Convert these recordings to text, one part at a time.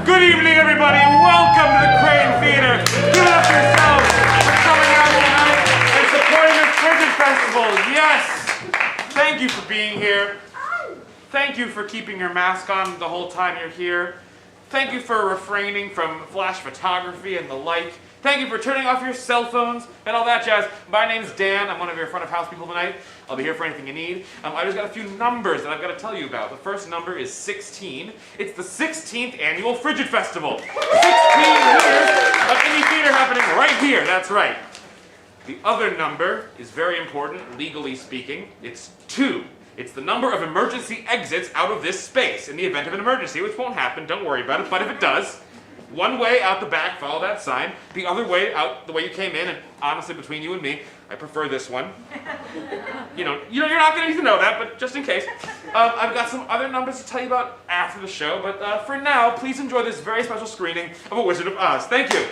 Good evening, everybody. Welcome to the Crane Theater. Give it up for yourselves for coming out tonight and supporting the Frigid Festival. Yes. Thank you for being here. Thank you for keeping your mask on the whole time you're here. Thank you for refraining from flash photography and the like. Thank you for turning off your cell phones and all that jazz. My name's Dan. I'm one of your front of house people tonight. I'll be here for anything you need. I just got a few numbers that I've got to tell you about. The first number is 16. It's the 16th annual Frigid Festival. 16 years of indie theater happening right here. That's right. The other number is very important, legally speaking. It's 2. It's the number of emergency exits out of this space in the event of an emergency, which won't happen. Don't worry about it. But if it does, one way out the back, follow that sign. The other way out the way you came in, and honestly, between you and me, I prefer this one. You're not going to need to know that, but just in case. I've got some other numbers to tell you about after the show, but for now, please enjoy this very special screening of A Wizard of Oz. Thank you.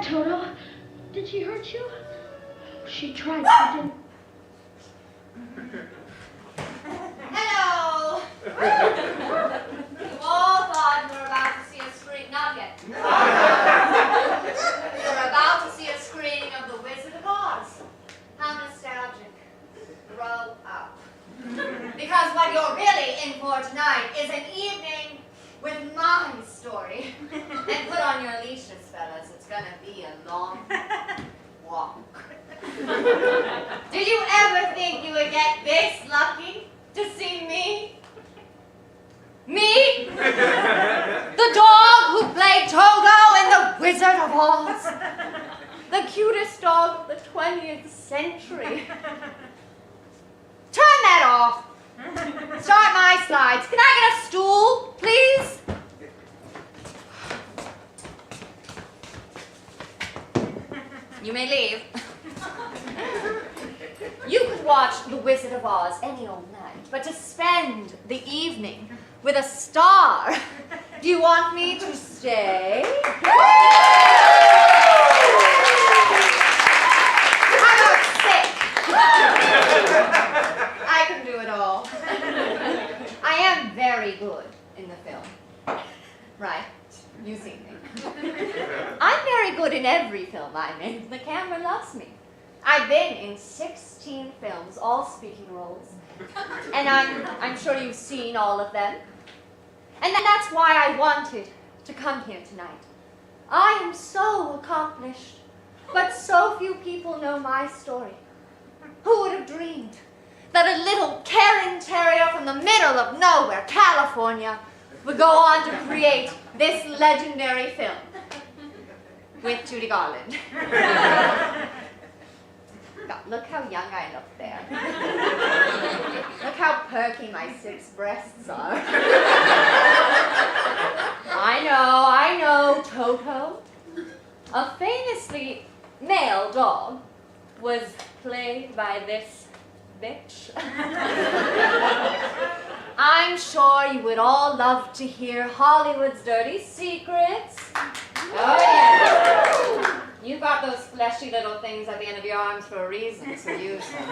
Toto, did she hurt you? She tried, she didn't. Hello! You all thought you were about to see a straight nugget. gonna be a long walk. Did you ever think you would get this lucky to see me? Me? The dog who played Toto in The Wizard of Oz. The cutest dog of the 20th century. Turn that off. Start my slides. Can I get a stool, please? You may leave. You could watch The Wizard of Oz any old night, but to spend the evening with a star, do you want me to stay? How about sit? I can do it all. I am very good in the film. Right, you see me. I'm very good in every film I'm in. The camera loves me. I've been in 16 films, all speaking roles. And I'm sure you've seen all of them. And that's why I wanted to come here tonight. I am so accomplished, but so few people know my story. Who would have dreamed that a little caring terrier from the middle of nowhere, California, would go on to create this legendary film with Judy Garland. God, look how young I look there. Look how perky my 6 breasts are. I know, Toto, a famously male dog, was played by this bitch. I'm sure you would all love to hear Hollywood's dirty secrets. Oh, yeah. You've got those fleshy little things at the end of your arms for a reason, so use them.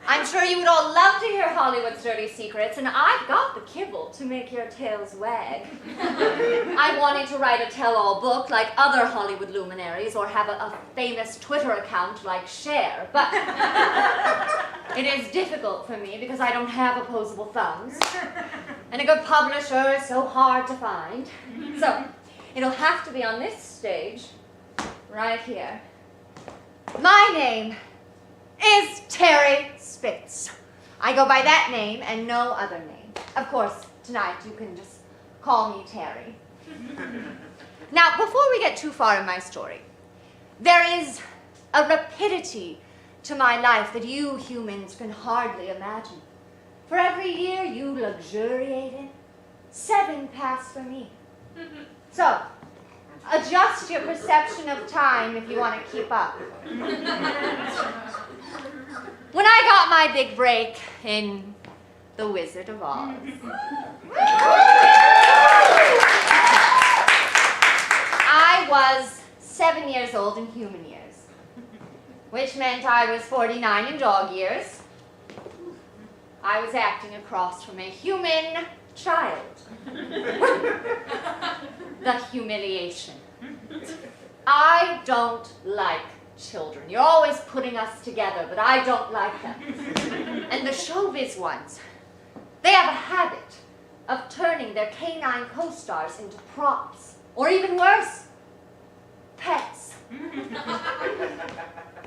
I'm sure you would all love to hear Hollywood's dirty secrets, and I've got the kibble to make your tails wag. I wanted to write a tell-all book like other Hollywood luminaries, or have a famous Twitter account like Cher, but it is difficult for me because I don't have opposable thumbs, and a good publisher is so hard to find. So, it'll have to be on this stage, right here. My name is Terry Spitz. I go by that name and no other name. Of course, tonight you can just call me Terry. Now, before we get too far in my story, there is a rapidity to my life that you humans can hardly imagine. For every year you luxuriated, 7 passed for me. So, adjust your perception of time if you want to keep up. When I got my big break in The Wizard of Oz, I was 7 years old in human years, which meant I was 49 in dog years. I was acting across from a human child. The humiliation. I don't like children. You're always putting us together, but I don't like them. And the showbiz ones, they have a habit of turning their canine co-stars into props, or even worse, pets.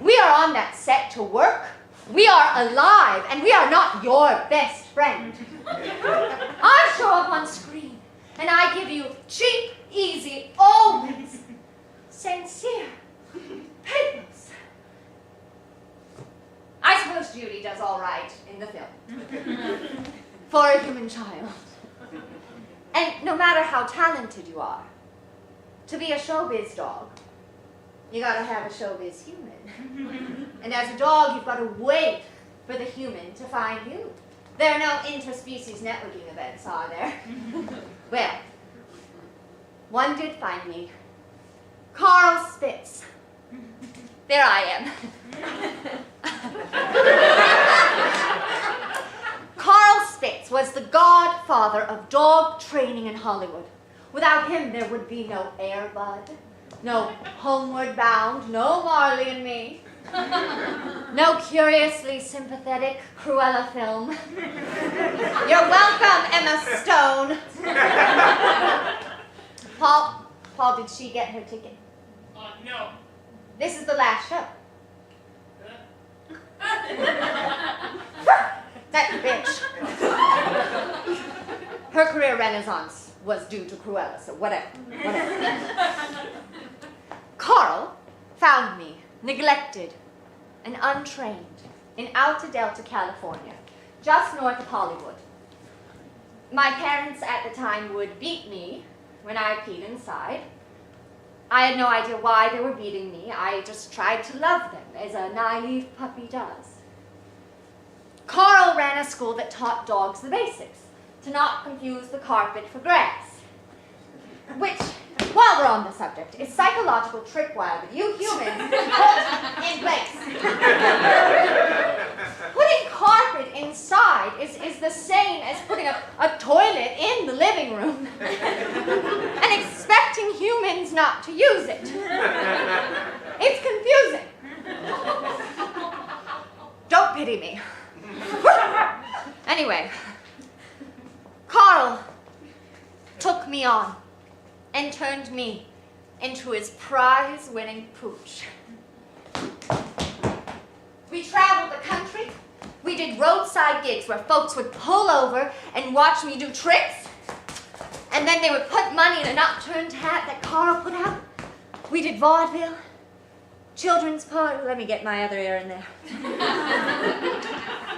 We are on that set to work. We are alive, and we are not your best friend. I show up on screen, and I give you cheap, easy, always sincere pathos. I suppose Judy does all right in the film. For a human child. And no matter how talented you are, to be a showbiz dog, you gotta have a showbiz human. And as a dog, you've gotta wait for the human to find you. There are no interspecies networking events, are there? Well, one did find me. Carl Spitz. There I am. Carl Spitz was the godfather of dog training in Hollywood. Without him, there would be no Air Bud, no Homeward Bound, no Marley and Me, no curiously sympathetic Cruella film. You're welcome, Emma Stone. Paul, did she get her ticket? No. This is the last show. That bitch. Her career renaissance was due to Cruella, so whatever. Carl found me, neglected and untrained, in Alta Delta, California, just north of Hollywood. My parents at the time would beat me when I peed inside. I had no idea why they were beating me. I just tried to love them, as a naive puppy does. Carl ran a school that taught dogs the basics, to not confuse the carpet for grass. Which, while we're on the subject, is psychological tripwire that you humans put in place. Putting carpet inside is the same as putting a toilet in the living room and expecting humans not to use it. It's confusing. Don't pity me. Anyway, Carl took me on and turned me into his prize-winning pooch. We traveled the country. We did roadside gigs where folks would pull over and watch me do tricks, and then they would put money in an upturned hat that Carl put out. We did vaudeville, children's parties. Let me get my other ear in there.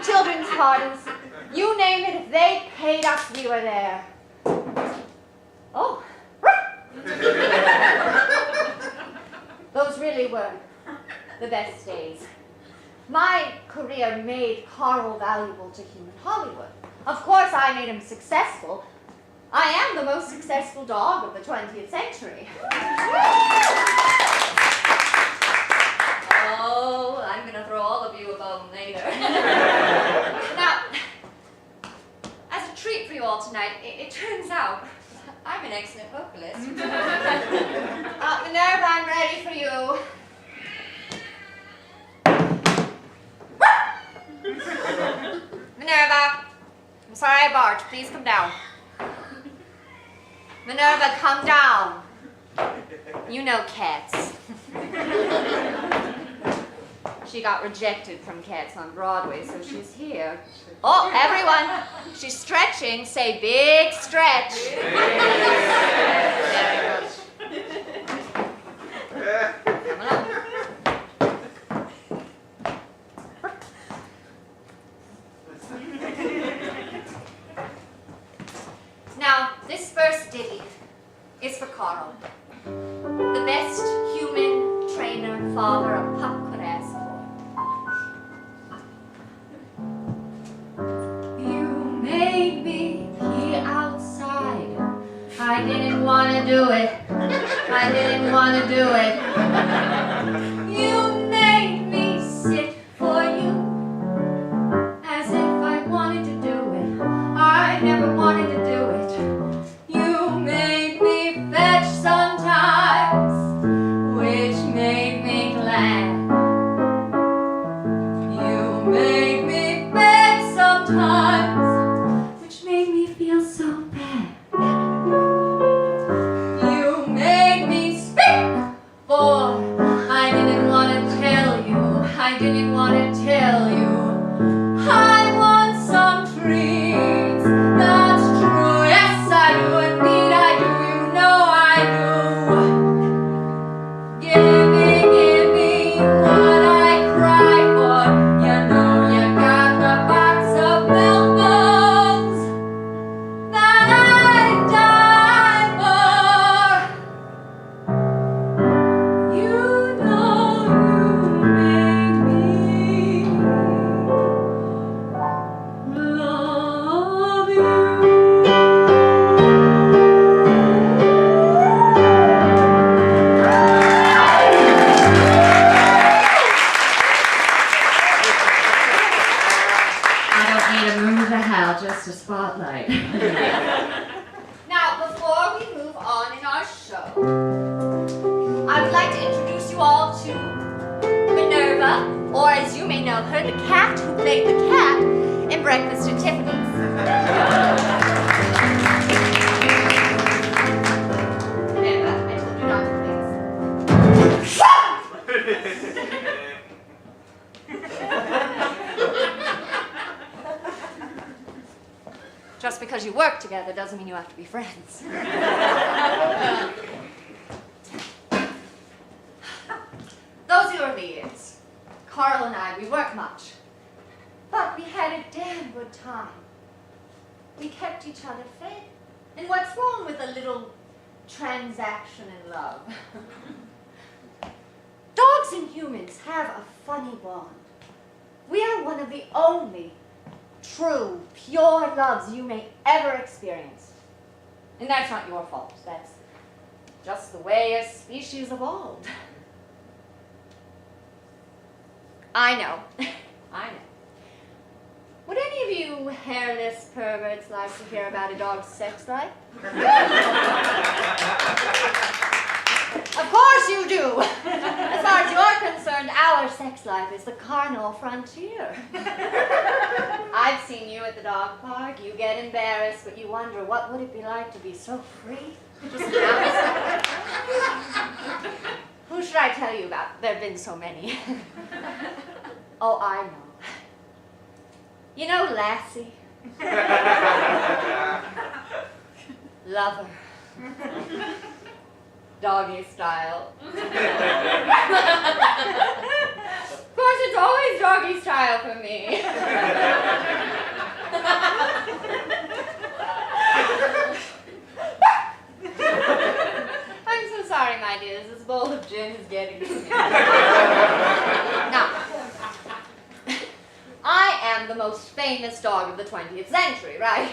Children's parties. You name it, if they paid us, we were there. Oh. Those really were the best days. My career made Carl valuable to human Hollywood. Of course, I made him successful. I am the most successful dog of the 20th century. Oh, I'm going to throw all of you a bone later. Now, as a treat for you all tonight, it turns out I'm an excellent vocalist. Minerva, I'm ready for you. Minerva, I'm sorry I barged. Please come down. Minerva, come down. You know Cats. She got rejected from Cats on Broadway, so she's here. Oh, everyone, she's stretching. Say big stretch. There it goes. Come on. Now, this first ditty is for Carl, the best human trainer father a pup could ask for. You made me pee outside. I didn't want to do it. I didn't want to do it. You made me sit for you as if I wanted to do it. I never wanted to do it. You made me fetch sometimes, which made me glad. You made me beg sometimes, which made me feel so bad. You made me speak, for I didn't want to tell you. I didn't want to tell you. I want some treats. That's true. Yes, I do. Indeed, I do. You know I do. Give me what I cry for. You know you got the box of milk bones that I die for. You know you made me love you. I don't need a moon to hell, just a spotlight. Now, before we move on in our show, I would like to introduce you all to Minerva, or as you may know her, the cat who played the cat in Breakfast at Tiffany's. you work together doesn't mean you have to be friends. Those early years, Carl and I, we weren't much. But we had a damn good time. We kept each other fed. And what's wrong with a little transaction in love? Dogs and humans have a funny bond. We are one of the only true, pure loves you may ever experience. And that's not your fault. That's just the way a species evolved. I know. I know. Would any of you hairless perverts like to hear about a dog's sex life? Of course you do. As far as you're concerned, our sex life is the carnal frontier. I've seen you at the dog park. You get embarrassed, but you wonder, what would it be like to be so free? Just now. Who should I tell you about? There have been so many. Oh, I know. You know Lassie? Lover. Doggy style. Of course, it's always doggy style for me. I'm so sorry, my dears. This bowl of gin is getting to me. Now, I am the most famous dog of the 20th century, right?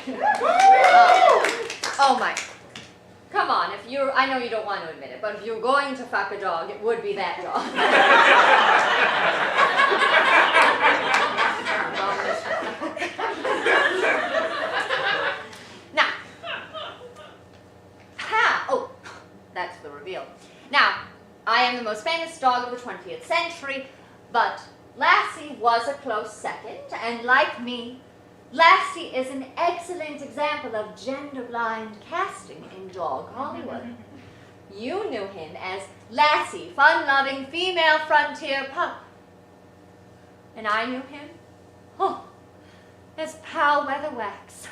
Oh my. Come on, I know you don't want to admit it, but if you're going to fuck a dog, it would be that dog. Now, oh, that's the reveal. Now, I am the most famous dog of the 20th century, but Lassie was a close second, and like me, Lassie is an excellent example of gender-blind casting in dog Hollywood. You knew him as Lassie, fun-loving female frontier pup. And I knew him, as Pal Weatherwax.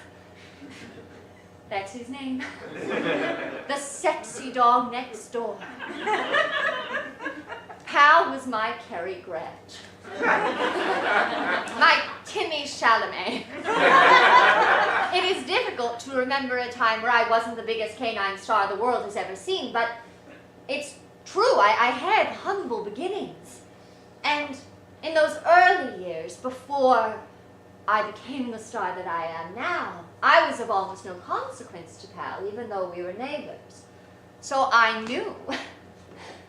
That's his name. The sexy dog next door. Pal was my Cary Grant. My Timmy Chalamet. It is difficult to remember a time where I wasn't the biggest canine star the world has ever seen, but it's true, I had humble beginnings. And in those early years, before I became the star that I am now, I was of almost no consequence to Pal, even though we were neighbors. So I knew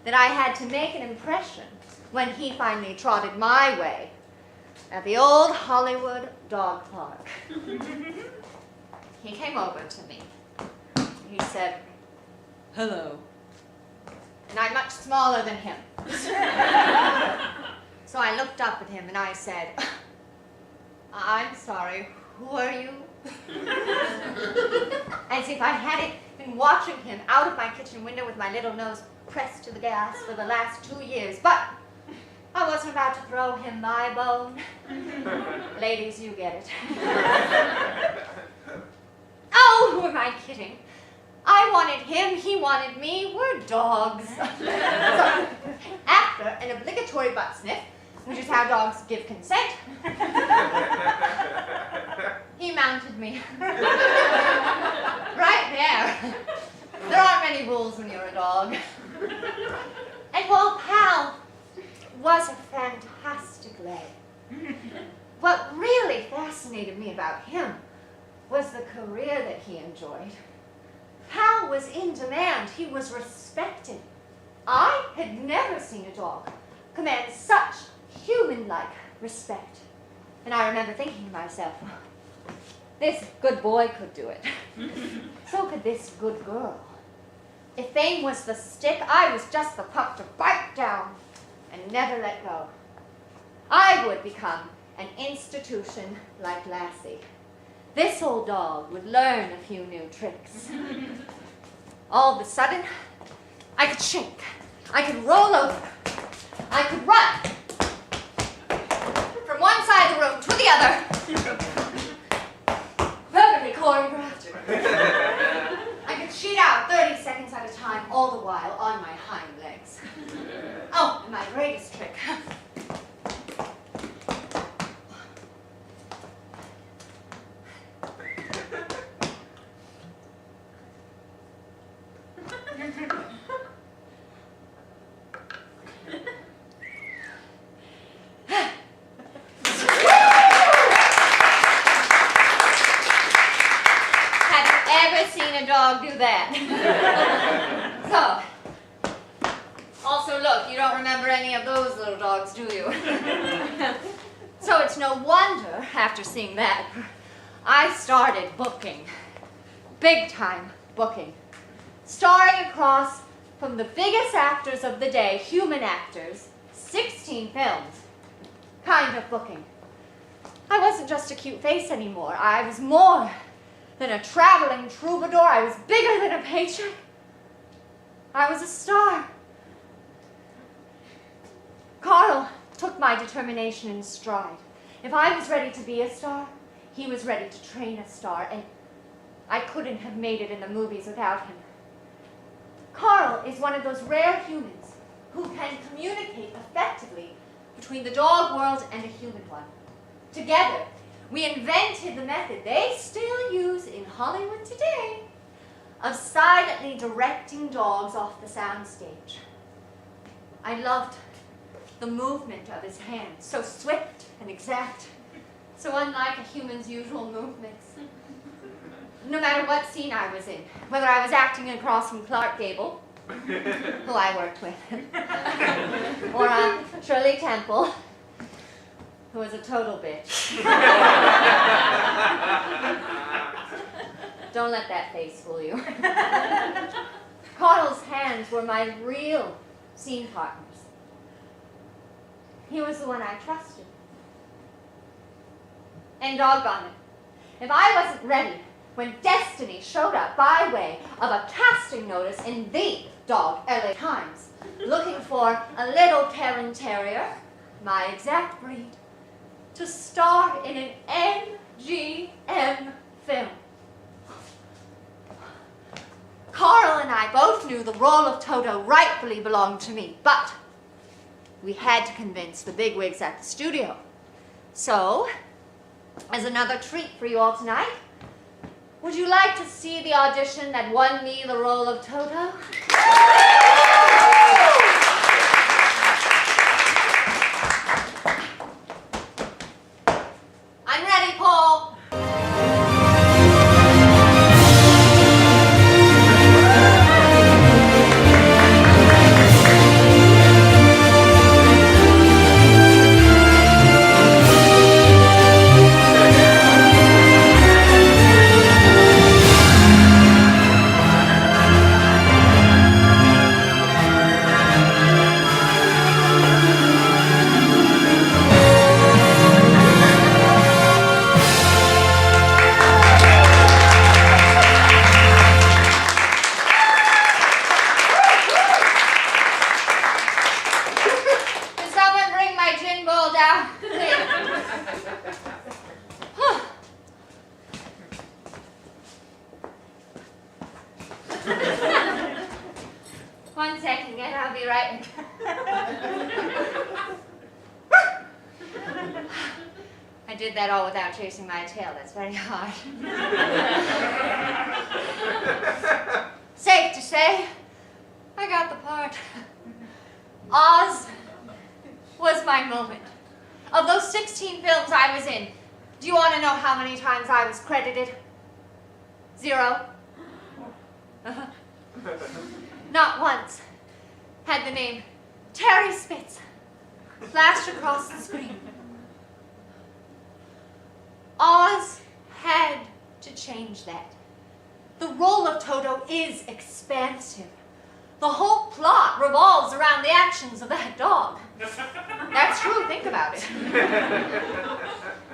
that I had to make an impression when he finally trotted my way at the old Hollywood dog park. He came over to me. He said, "Hello." And I'm much smaller than him. So I looked up at him and I said, "I'm sorry, who are you?" As if I hadn't been watching him out of my kitchen window with my little nose pressed to the gas for the last 2 years. But I wasn't about to throw him my bone. Ladies, you get it. Oh, who am I kidding? I wanted him, he wanted me, we're dogs. So, after an obligatory butt sniff, which is how dogs give consent, he mounted me. Right there. There aren't many rules when you're a dog. And while Pal was a fantastic leg, what really fascinated me about him was the career that he enjoyed. Pal was in demand. He was respected. I had never seen a dog command such human-like respect. And I remember thinking to myself, this good boy could do it. So could this good girl. If fame was the stick, I was just the pup to bite down and never let go. I would become an institution like Lassie. This old dog would learn a few new tricks. All of a sudden, I could shake. I could roll over. I could run. From one side of the room to the other. Perfectly choreographed. I could cheat out 30 seconds at a time, all the while on my hind legs. Oh, and my greatest trick. Dog do that. So, also look, you don't remember any of those little dogs, do you? So it's no wonder, after seeing that, I started booking. Big time booking. Starring across from the biggest actors of the day, human actors, 16 films. Kind of booking. I wasn't just a cute face anymore. I was more than a traveling troubadour. I was bigger than a paycheck. I was a star. Carl took my determination in stride. If I was ready to be a star, he was ready to train a star, and I couldn't have made it in the movies without him. Carl is one of those rare humans who can communicate effectively between the dog world and a human one. Together, we invented the method they still use in Hollywood today of silently directing dogs off the soundstage. I loved the movement of his hands, so swift and exact, so unlike a human's usual movements. No matter what scene I was in, whether I was acting across from Clark Gable, who I worked with, or Shirley Temple, who was a total bitch. Don't let that face fool you. Carl's hands were my real scene partners. He was the one I trusted. And doggone it, if I wasn't ready when destiny showed up by way of a casting notice in the Dog LA Times, looking for a little Karen Terrier, my exact breed, to star in an MGM film. Carl and I both knew the role of Toto rightfully belonged to me, but we had to convince the bigwigs at the studio. So, as another treat for you all tonight, would you like to see the audition that won me the role of Toto? I'm ready, Paul. One second, and I'll be right I did that all without chasing my tail. That's very hard. Safe to say, I got the part. Oz was my moment. Of those 16 films I was in, do you want to know how many times I was credited? 0. Not once had the name Terry Spitz flashed across the screen. Oz had to change that. The role of Toto is expansive. The whole plot revolves around the actions of that dog. That's true, think about it.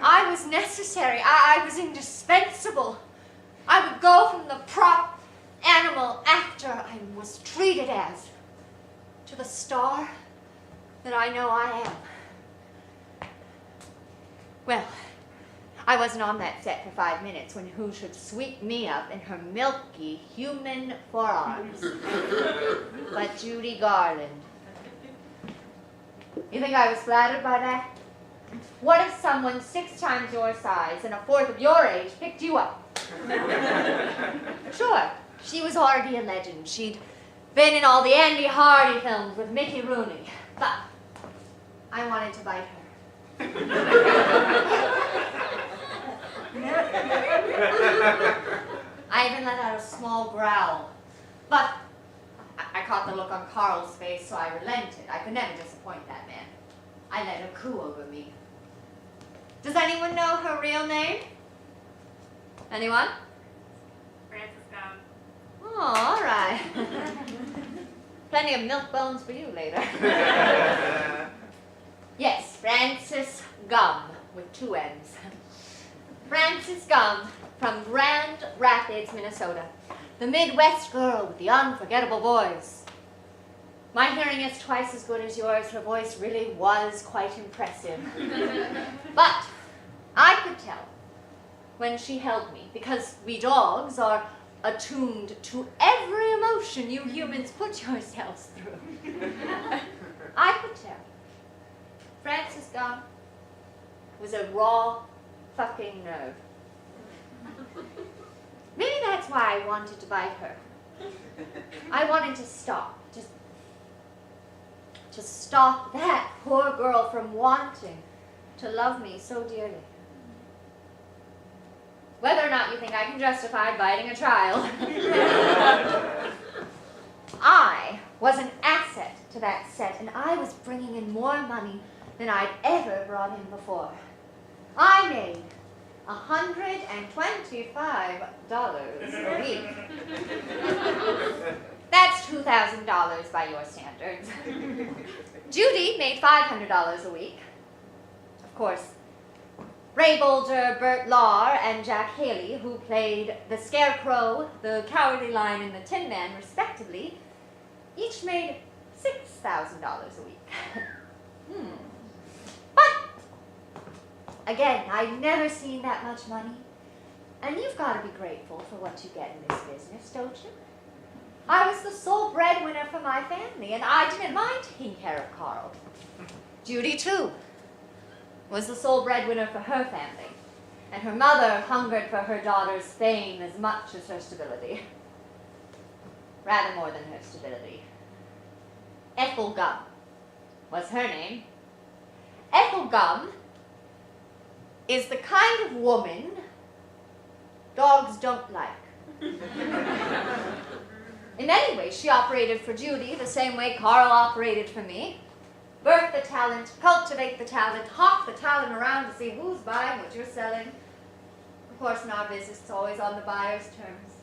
I was necessary. I was indispensable. I would go from the prop animal actor I was treated as to the star that I know I am. Well, I wasn't on that set for 5 minutes when who should sweep me up in her milky human forearms but Judy Garland. You think I was flattered by that? What if someone 6 times your size and a 4th of your age picked you up? Sure, she was already a legend. She'd been in all the Andy Hardy films with Mickey Rooney. But I wanted to bite her. I even let out a small growl. But I caught the look on Carl's face, so I relented. I could never disappoint that man. I let her coo over me. Does anyone know her real name? Anyone? Francis Gum. Oh, all right. Plenty of milk bones for you later. Yes, Francis Gum, with 2 M's. Francis Gum from Grand Rapids, Minnesota. The Midwest girl with the unforgettable voice. My hearing is twice as good as yours. Her voice really was quite impressive. But I could tell when she held me, because we dogs are attuned to every emotion you humans put yourselves through. I could tell. Francis Gum was a raw fucking nerve. Maybe that's why I wanted to bite her. I wanted to stop, just to stop that poor girl from wanting to love me so dearly. Whether or not you think I can justify biting a child. I was an asset to that set, and I was bringing in more money than I'd ever brought in before. I made $125 a week. That's $2,000 by your standards. Judy made $500 a week. Of course, Ray Bolger, Burt Lahr, and Jack Haley, who played the Scarecrow, the Cowardly Lion, and the Tin Man, respectively, each made $6,000 a week. But, again, I've never seen that much money. And you've got to be grateful for what you get in this business, don't you? I was the sole breadwinner for my family, and I didn't mind taking care of Carl. Judy, too, was the sole breadwinner for her family, and her mother hungered for her daughter's fame as much as her stability. Rather more than her stability. Ethel Gum was her name. Ethel Gum is the kind of woman dogs don't like. In many ways, she operated for Judy the same way Carl operated for me. Birth the talent, cultivate the talent, hawk the talent around to see who's buying what you're selling. Of course, in our business, it's always on the buyer's terms.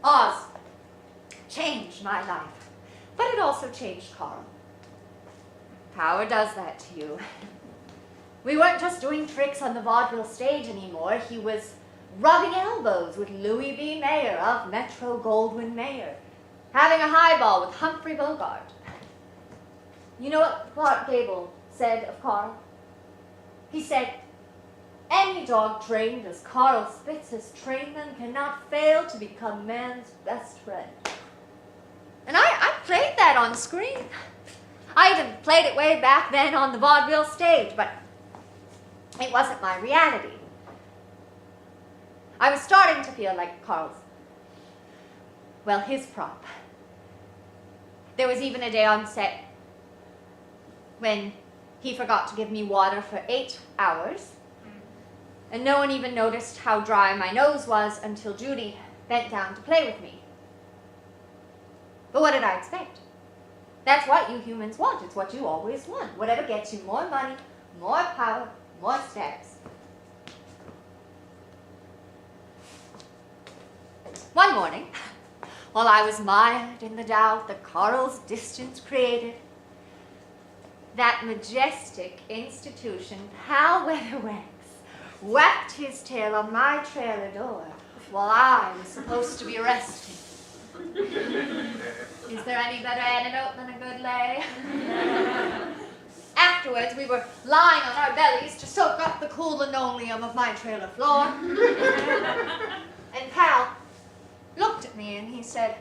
Oz changed my life, but it also changed Carl. Power does that to you. We weren't just doing tricks on the vaudeville stage anymore. He was rubbing elbows with Louis B. Mayer of Metro-Goldwyn-Mayer, having a highball with Humphrey Bogart. You know what Clark Gable said of Carl? He said, "Any dog trained as Carl Spitz has trained them cannot fail to become man's best friend." And I played that on screen. I even played it way back then on the vaudeville stage, but it wasn't my reality. I was starting to feel like Carl's, well, his prop. There was even a day on set when he forgot to give me water for 8 hours, and no one even noticed how dry my nose was until Judy bent down to play with me. But what did I expect? That's what you humans want. It's what you always want. Whatever gets you more money, more power, more steps. One morning, while I was mired in the doubt that Carl's distance created, that majestic institution, Pal Weatherwax, whacked his tail on my trailer door while I was supposed to be resting. Is there any better antidote than a good lay? Afterwards, we were lying on our bellies to soak up the cool linoleum of my trailer floor. And Cal looked at me and he said,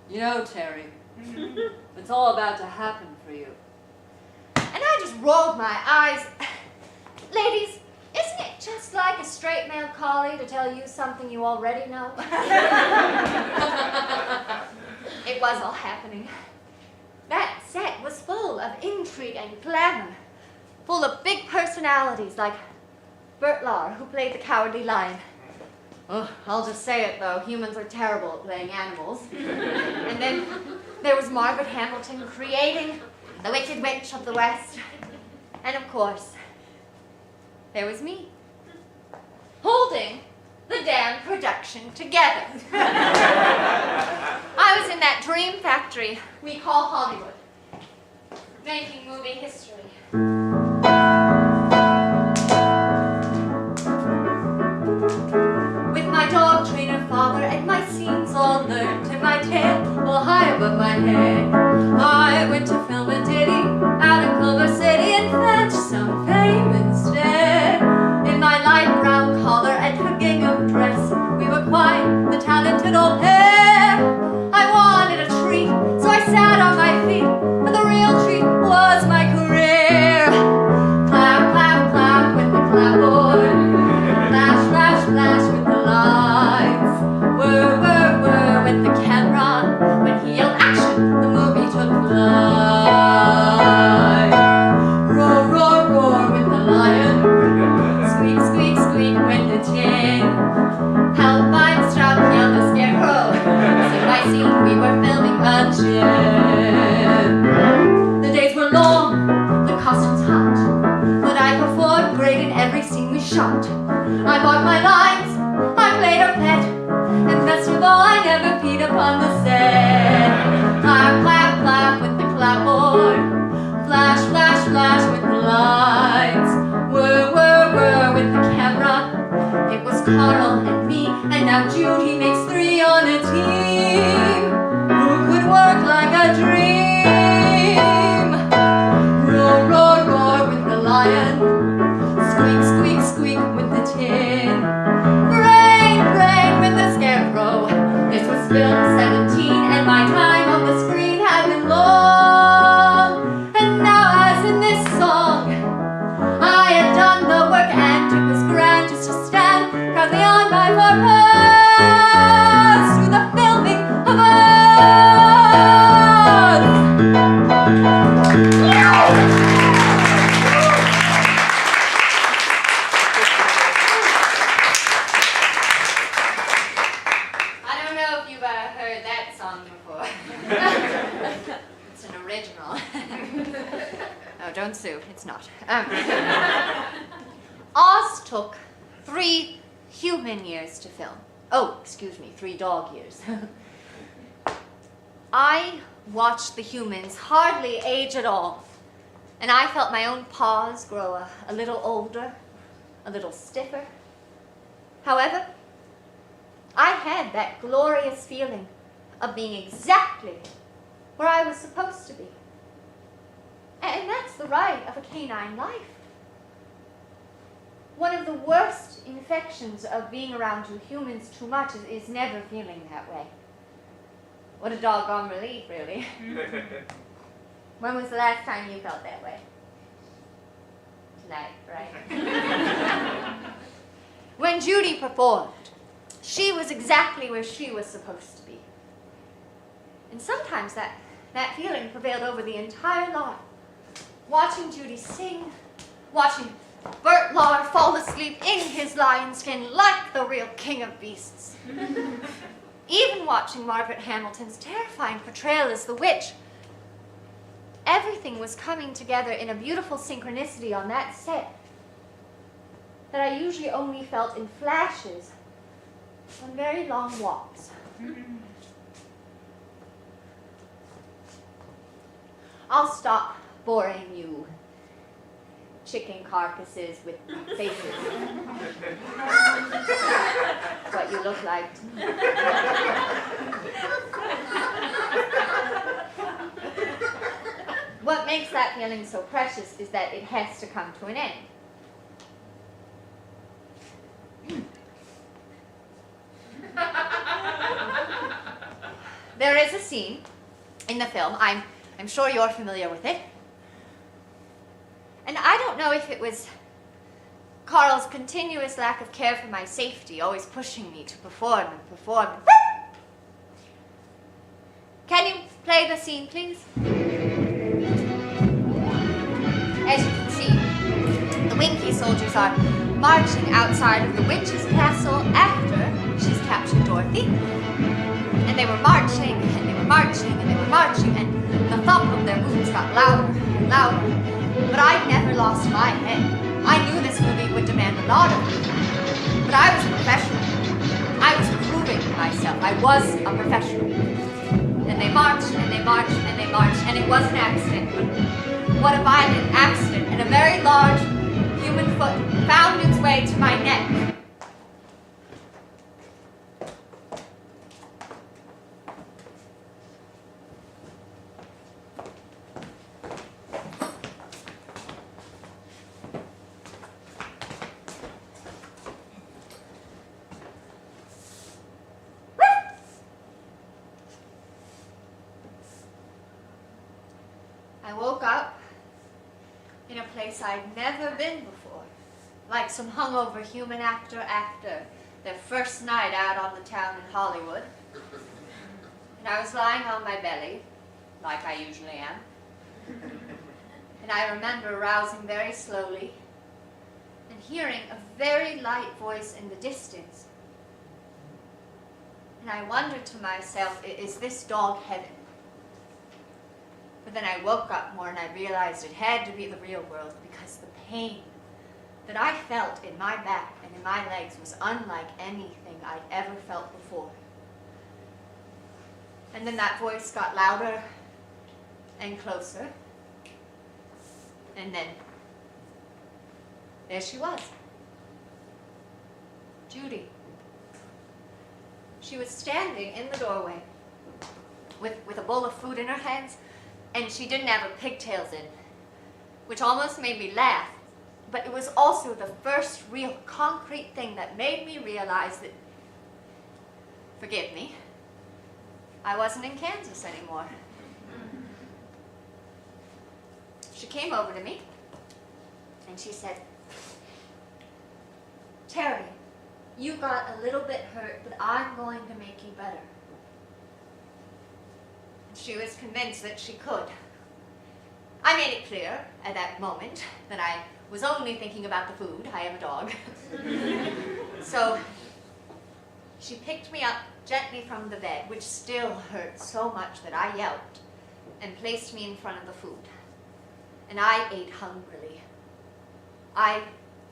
"You know, Terry, it's all about to happen for you." and I just rolled my eyes. Ladies, isn't it just like a straight male collie to tell you something you already know? It was all happening. That set was full of intrigue and glamour, full of big personalities like Bert Lahr, who played the Cowardly Lion. Oh, I'll just say it though, humans are terrible at playing animals. And then there was Margaret Hamilton creating the Wicked Witch of the West. And of course, there was me, holding the damn production together. I was in that dream factory we call Hollywood, making movie history. With my dog trainer father and my scenes all learned and my tail all high above my head, I went to film a ditty out in Culver City and fetched some fame instead. In my light brown collar and her gingham dress, we were quite the talented old pair. I wanted a treat, so I sat on my feet, but the real treat was my career. Clap, clap, clap with the clapboard. Flash, flash, flash with the lights. Whir, whir, whir with the camera. When he yelled action, the movie took flight. Roar, roar, roar with the lion. Squeak, squeak, squeak with the tin. Help, I'm strapped, yelled the scarecrow. Scene by scene, we were filming a gym. The days were long, the costumes hot, but I performed great in every scene we shot. I bought my lines, I played a pet, and best of all, I never peed upon the set. Clap, clap, clap with the clapboard. Flash, flash, flash with the lights. Whir, whir, whir with the camera. It was Carl and me, and now Judy makes 3 on a team. Who could work like a dream? Roar, roar, roar with the lion. Squeak, squeak, squeak with the tin. Brain, brain with the scarecrow. This was film 17, and my time on the screen had been long. And now, as in this song, I had done the work, and it was grand just to stand proudly on my purpose through the filming of us. I don't know if you've heard that song before. It's an original. Oh, don't sue. It's not. Oz took 3 human years to film. Oh, excuse me, 3 dog years. I watched the humans hardly age at all, and I felt my own paws grow a little older, a little stiffer. However, I had that glorious feeling of being exactly where I was supposed to be. And that's the right of a canine life. One of the worst infections of being around humans too much is never feeling that way. What a doggone relief, really. When was the last time you felt that way? Tonight, right? When Judy performed, she was exactly where she was supposed to be. And sometimes that feeling prevailed over the entire lot. Watching Judy sing, watching Bert Lahr fall asleep in his lion skin like the real king of beasts. Even watching Margaret Hamilton's terrifying portrayal as the witch. Everything was coming together in a beautiful synchronicity on that set that I usually only felt in flashes on very long walks. I'll stop boring you chicken carcasses with faces. What you look like. What makes makes that feeling so precious is that it has to come to an end. There is a scene in the film, I'm sure you're familiar with it, and I don't know if it was Carl's continuous lack of care for my safety, always pushing me to perform and perform. Can you play the scene, please? As you can see, the Winky soldiers are marching outside of the witch's castle after she's captured Dorothy. And they were marching, and they were marching, and they were marching, and the thump of their boots got louder and louder. But I never lost my head. I knew this movie would demand a lot of me. But I was a professional. I was proving myself. I was a professional. And they marched, and they marched, and they marched, and it was an accident. What a violent accident. And a very large human foot found its way to my neck. I woke up in a place I'd never been before, like some hungover human actor after their first night out on the town in Hollywood. And I was lying on my belly, like I usually am. And I remember rousing very slowly and hearing a very light voice in the distance. And I wondered to myself, is this dog heaven? But then I woke up more and I realized it had to be the real world because the pain that I felt in my back and in my legs was unlike anything I'd ever felt before. And then that voice got louder and closer. And then there she was. Judy. She was standing in the doorway with a bowl of food in her hands. And she didn't have her pigtails in, which almost made me laugh. But it was also the first real concrete thing that made me realize that, forgive me, I wasn't in Kansas anymore. She came over to me and she said, Terry, you got a little bit hurt, but I'm going to make you better. She was convinced that she could. I made it clear at that moment that I was only thinking about the food. I am a dog. So she picked me up gently from the bed, which still hurt so much that I yelped, and placed me in front of the food. And I ate hungrily. I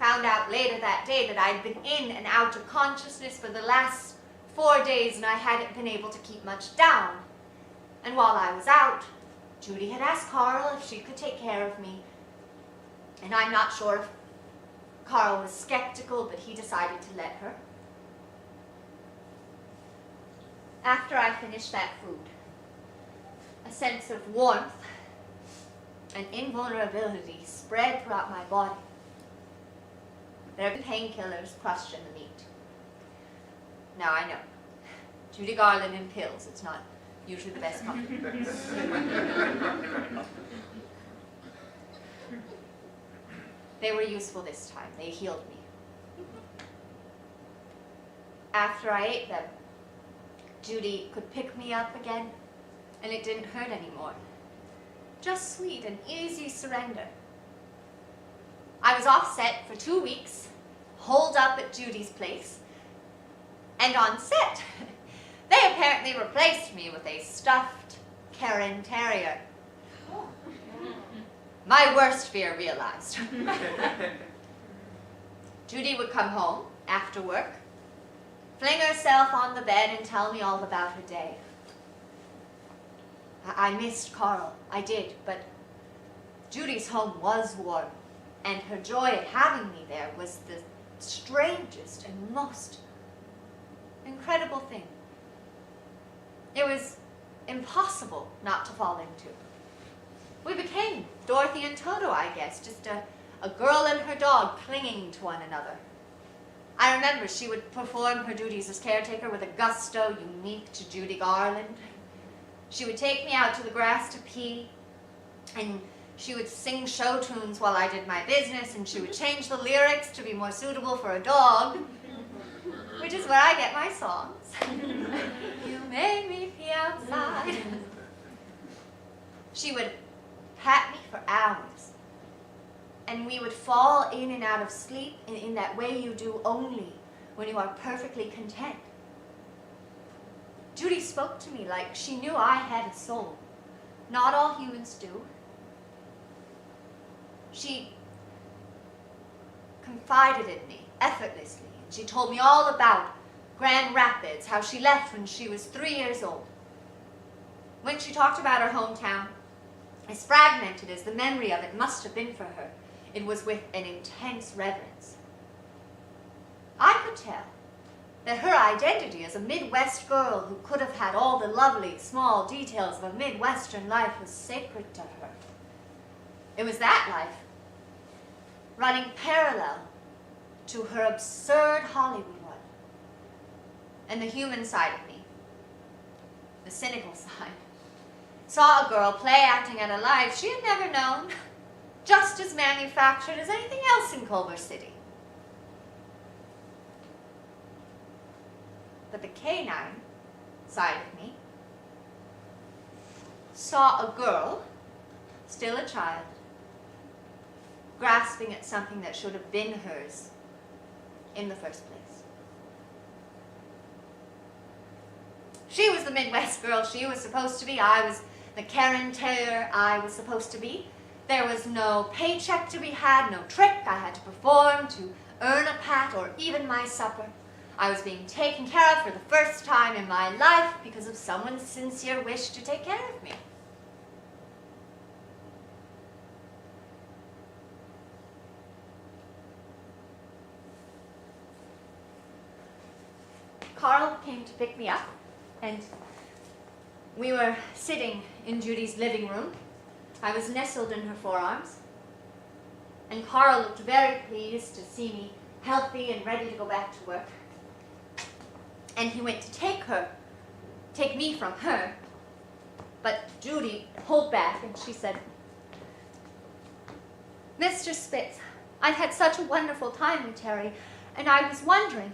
found out later that day that I'd been in and out of consciousness for the last 4 days, and I hadn't been able to keep much down. And while I was out, Judy had asked Carl if she could take care of me. And I'm not sure if Carl was skeptical, but he decided to let her. After I finished that food, a sense of warmth and invulnerability spread throughout my body. There were painkillers crushed in the meat. Now I know, Judy Garland in pills, it's not usually the best comfort. They were useful this time. They healed me. After I ate them, Judy could pick me up again, and it didn't hurt anymore. Just sweet and easy surrender. I was off set for 2 weeks, holed up at Judy's place, and on set, they apparently replaced me with a stuffed Karen Terrier. My worst fear realized. Judy would come home after work, fling herself on the bed and tell me all about her day. I missed Carl, I did, but Judy's home was warm, and her joy at having me there was the strangest and most incredible thing. It was impossible not to fall into. We became Dorothy and Toto, I guess, just a girl and her dog clinging to one another. I remember she would perform her duties as caretaker with a gusto unique to Judy Garland. She would take me out to the grass to pee, and she would sing show tunes while I did my business, and she would change the lyrics to be more suitable for a dog, which is where I get my songs. You made me pee outside. She would pat me for hours, and we would fall in and out of sleep in that way you do only when you are perfectly content. Judy spoke to me like she knew I had a soul. Not all humans do. She confided in me effortlessly, and she told me all about Grand Rapids, how she left when she was 3 years old. When she talked about her hometown, as fragmented as the memory of it must have been for her, it was with an intense reverence. I could tell that her identity as a Midwest girl who could have had all the lovely, small details of a Midwestern life was sacred to her. It was that life, running parallel to her absurd Hollywood one. And the human side of me, the cynical side, saw a girl play acting at a life she had never known, just as manufactured as anything else in Culver City. But the canine side of me saw a girl, still a child, grasping at something that should have been hers in the first place. She was the Midwest girl she was supposed to be. I was the Karen Taylor I was supposed to be. There was no paycheck to be had, no trick I had to perform to earn a pat or even my supper. I was being taken care of for the first time in my life because of someone's sincere wish to take care of me. Carl came to pick me up, and we were sitting in Judy's living room. I was nestled in her forearms, and Carl looked very pleased to see me healthy and ready to go back to work. And he went to take me from her, but Judy pulled back and she said, "Mr. Spitz, I've had such a wonderful time with Terry, and I was wondering,"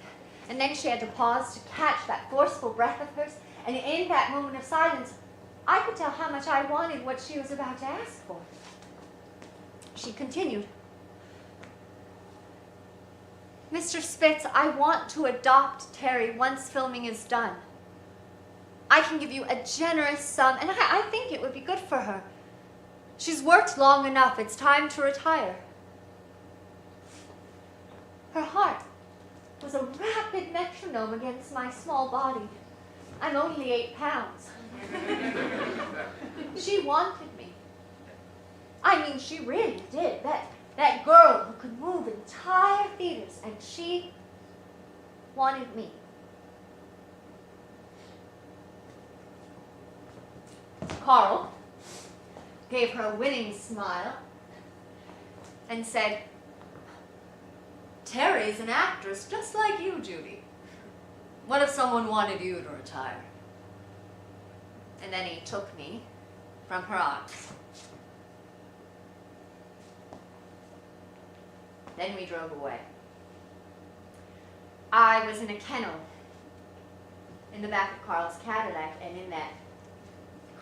and then she had to pause to catch that forceful breath of hers, and in that moment of silence, I could tell how much I wanted what she was about to ask for. She continued, "Mr. Spitz, I want to adopt Terry once filming is done. I can give you a generous sum, and I think it would be good for her. She's worked long enough. It's time to retire." Her heart was a rapid metronome against my small body. I'm only 8 pounds. She wanted me. I mean, she really did. That girl who could move entire theaters, and she wanted me. Carl gave her a winning smile and said, "Terry's an actress just like you, Judy. What if someone wanted you to retire?" And then he took me from her arms. Then we drove away. I was in a kennel in the back of Carl's Cadillac, and in that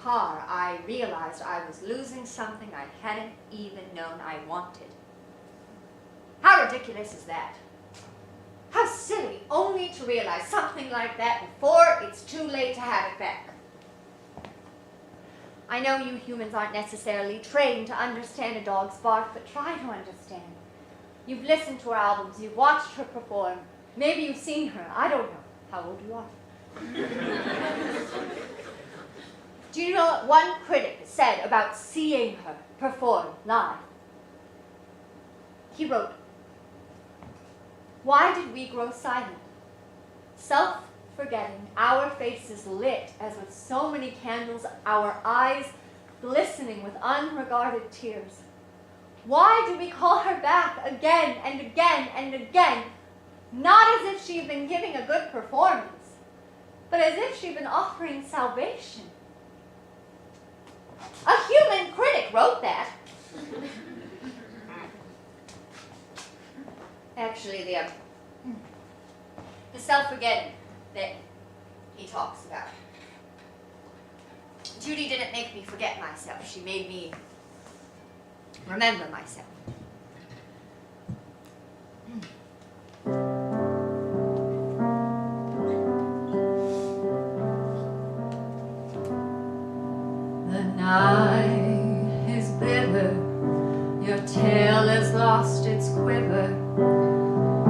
car, I realized I was losing something I hadn't even known I wanted. How ridiculous is that? How silly, only to realize something like that before it's too late to have it back. I know you humans aren't necessarily trained to understand a dog's bark, but try to understand. You've listened to her albums, you've watched her perform. Maybe you've seen her, I don't know how old you are. Do you know what one critic said about seeing her perform live? He wrote, "Why did we grow silent? Self-forgetting, our faces lit as with so many candles, our eyes glistening with unregarded tears. Why do we call her back again and again and again? Not as if she'd been giving a good performance, but as if she'd been offering salvation. A human critic wrote that. Actually, the self-forgetting that he talks about. Judy didn't make me forget myself. She made me remember myself. The night is bitter, your tail has lost its quiver.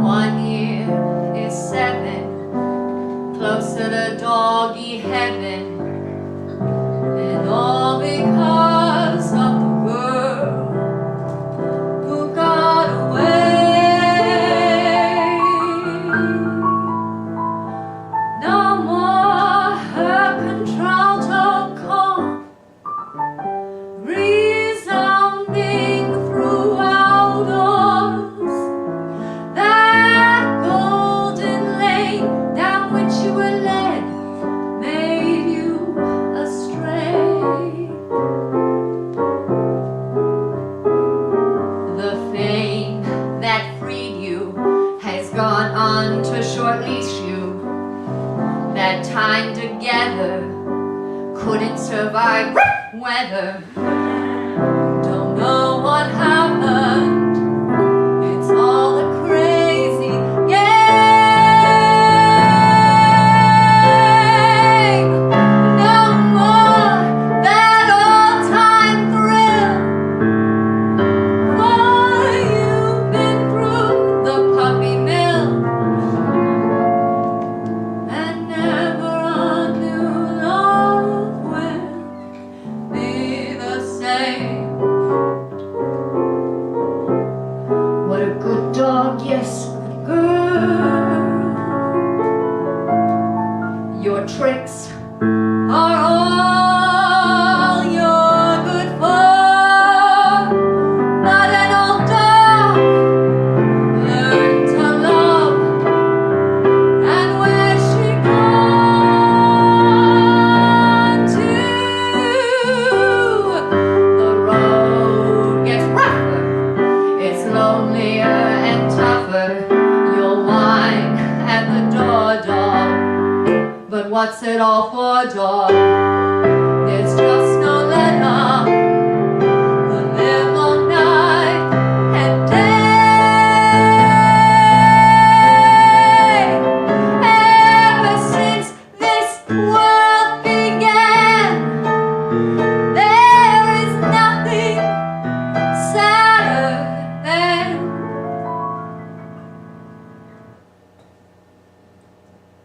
1 year is 7, closer to doggy heaven. And all because of the girl who got away. No more her contralto call resounding throughout doors. That golden lane down which you were led made you astray. The fame that freed you has gone on to shortleash you. That time together couldn't survive weather. Don't know what happened. It's all a crazy game. No more that old-time thrill. For you've been through the puppy mill. And never a new love will be the same. What a good dog, yes, good girl. Your tricks are all you're good for. But an old dog learned to love. And where's she gone to? The road gets rougher, it's lonelier and tougher. You'll whine at the door, dog. But what's it all for, dog? There's just no let up. The live all night and day. Ever since this world began, there is nothing sadder than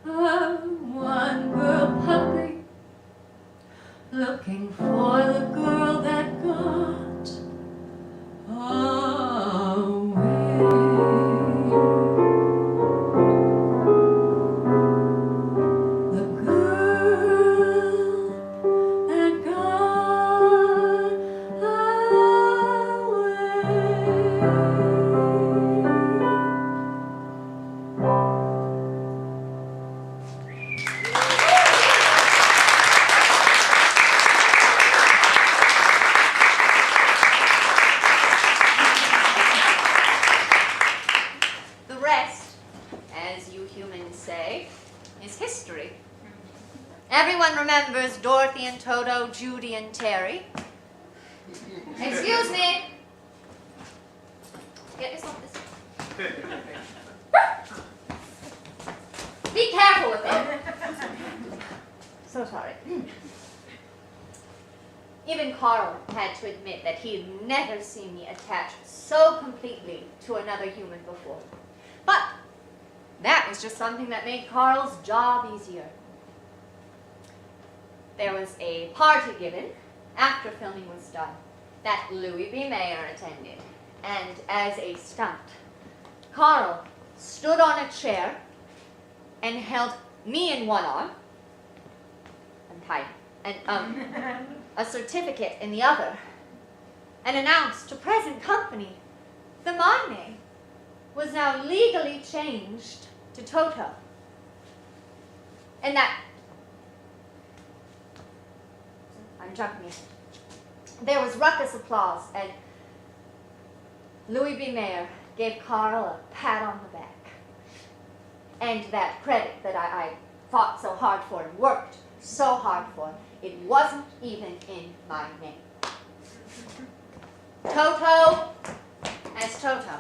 a one-girl puppy looking for the girl that got away. The girl that got The rest, as you humans say, is history. Everyone remembers Dorothy and Toto, Judy and Terry. Excuse me. Get yourself this. Be careful with it. So sorry. Even Carl had to admit that he had never seen me attached so completely to another human before. But that was just something that made Carl's job easier. There was a party given after filming was done that Louis B. Mayer attended. And as a stunt, Carl stood on a chair and held me in one arm, untied, and a certificate in the other, and announced to present company that my name was now legally changed to Toto. And that, I'm jumping in. There was ruckus applause, and Louis B. Mayer gave Carl a pat on the back. And that credit that I fought so hard for and worked so hard for, it wasn't even in my name. Toto as Toto.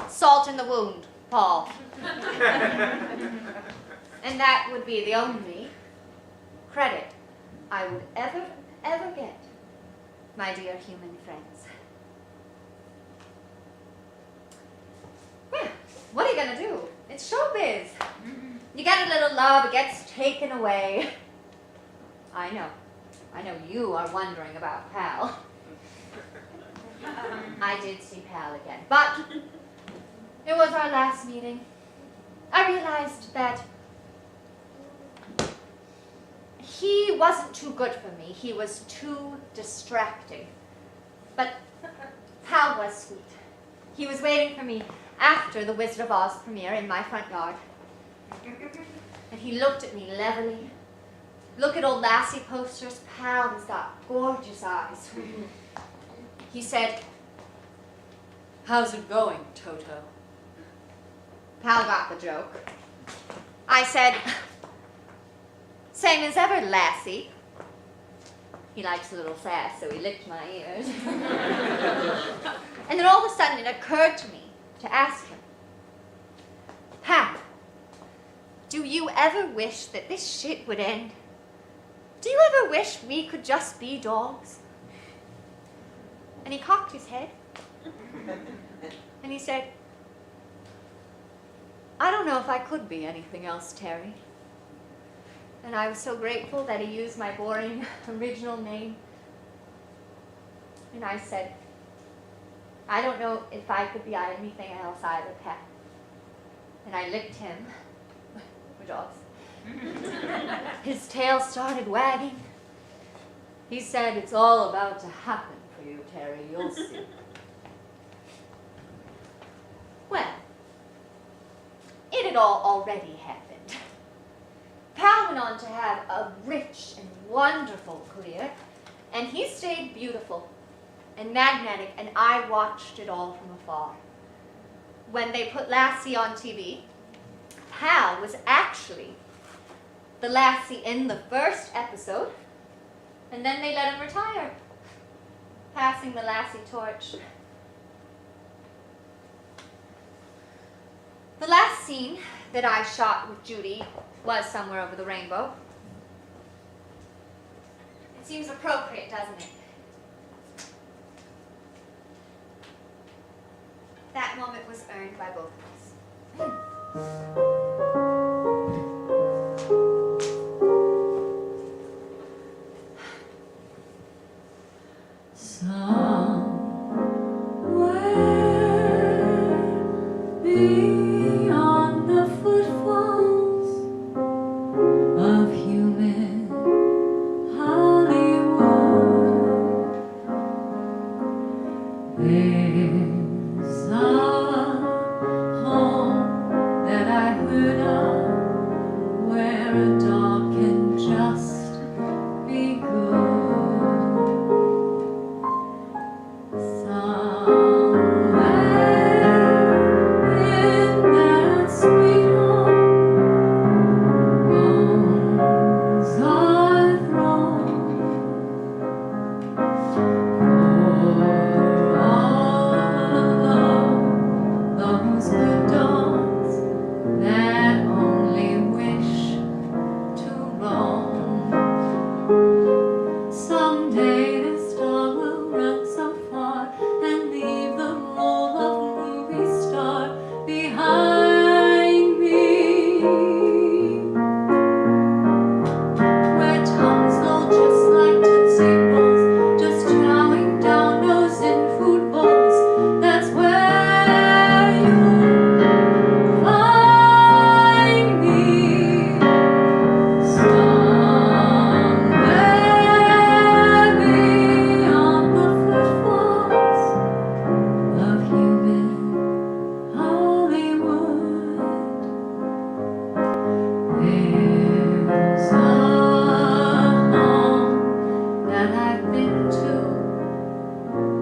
Salt in the wound, Paul. And that would be the only credit I would ever get, my dear human friends. Well, what are you gonna do? It's showbiz. You get a little love, it gets taken away. I know you are wondering about Pal. I did see Pal again, but it was our last meeting. I realized that he wasn't too good for me. He was too distracting. But Pal was sweet. He was waiting for me after the Wizard of Oz premiere in my front yard. And he looked at me levelly. Look at old Lassie posters. Pal has got gorgeous eyes. He said, How's it going, Toto? Pal got the joke. I said, same as ever, Lassie. He likes a little sass, so he licked my ears. And then all of a sudden it occurred to me to ask him, Pal, do you ever wish that this shit would end? Do you ever wish we could just be dogs? And he cocked his head. And he said, I don't know if I could be anything else, Terry. And I was so grateful that he used my boring original name. And I said, I don't know if I could be anything else either, Pat. And I licked him. We're dogs. His tail started wagging. He said, it's all about to happen for you, Terry. You'll see. Well, it had all already happened. Pal went on to have a rich and wonderful career, and he stayed beautiful and magnetic, and I watched it all from afar. When they put Lassie on TV, Pal was actually the Lassie in the first episode, and then they let him retire, passing the Lassie torch. The last scene that I shot with Judy was Somewhere Over the Rainbow. It seems appropriate, doesn't it? That moment was earned by both of us. Beyond the footfalls of human Hollywood, there's a home that I will There's a home that I've been to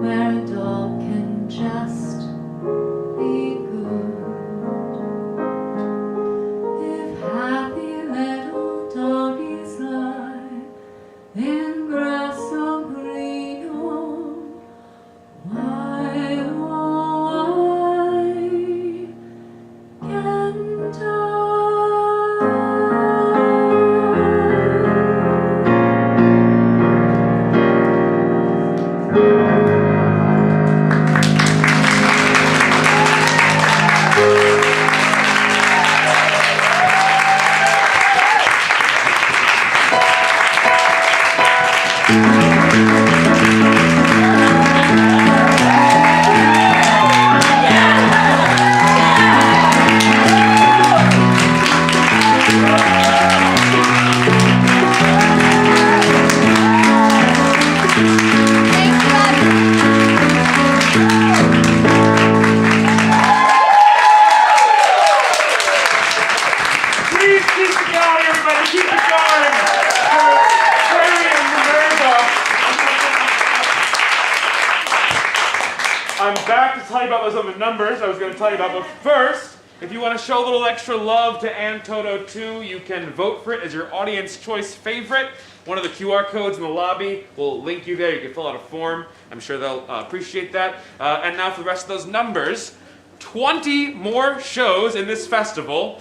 where a dog can just be good. If happy little doggies lie in grass so green, oh, why, oh, why can't I? Please keep it going, everybody. Keep it going. For Terry and Minerva. I'm back to tell you about some of the numbers I was going to tell you about. But first, if you want to show a little extra love to and Toto 2, you can vote for it as your audience choice favorite. One of the QR codes in the lobby will link you there. You can fill out a form. I'm sure they'll appreciate that. And now for the rest of those numbers, 20 more shows in this festival.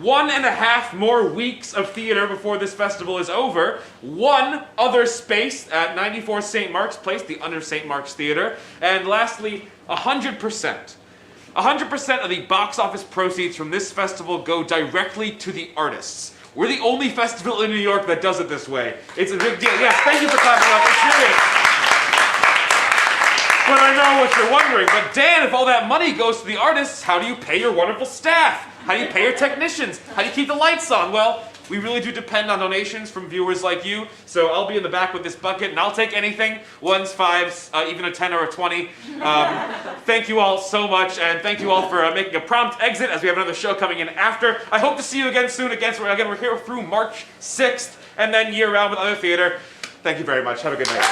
1.5 more weeks of theater before this festival is over. One other space at 94 St. Mark's Place, the Under St. Mark's Theater. And lastly, 100%. 100% of the box office proceeds from this festival go directly to the artists. We're the only festival in New York that does it this way. It's a big deal. Yes, thank you for clapping up. It's serious. But I know what you're wondering. But Dan, if all that money goes to the artists, how do you pay your wonderful staff? How do you pay your technicians? How do you keep the lights on? Well, we really do depend on donations from viewers like you. So I'll be in the back with this bucket, and I'll take anything. 1s, 5s, even a 10 or a 20. Thank you all so much, and thank you all for making a prompt exit as we have another show coming in after. I hope to see you again soon. Again, we're here through March 6th, and then year-round with other theater. Thank you very much. Have a good night.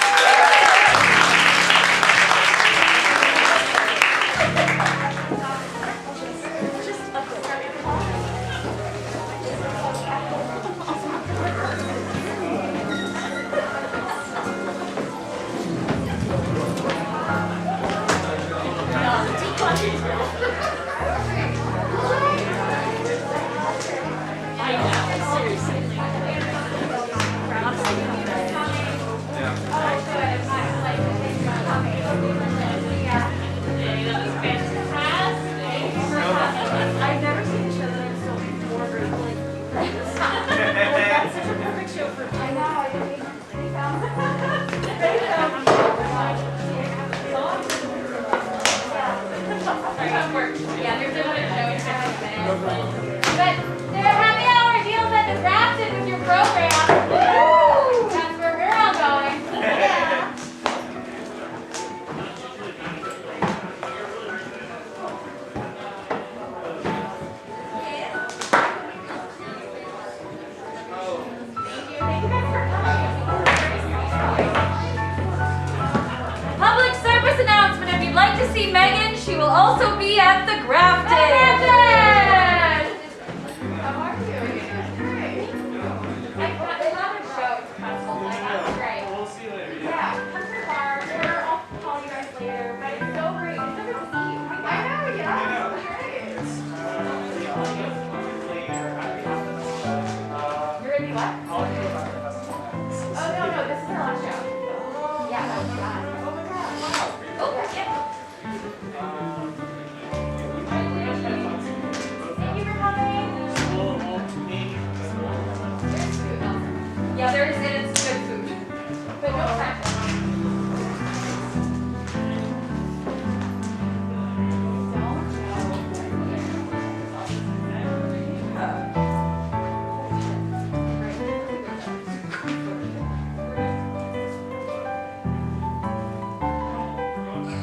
I've never seen a show that I'm so more grateful like that's such a perfect show for me. I know. Yeah, they're doing a show but their happy hour deals at the Grafton with your program. Woo! That's where we're all going. Yeah. Public service announcement. If you'd like to see Megan, she will also be at the Grafton.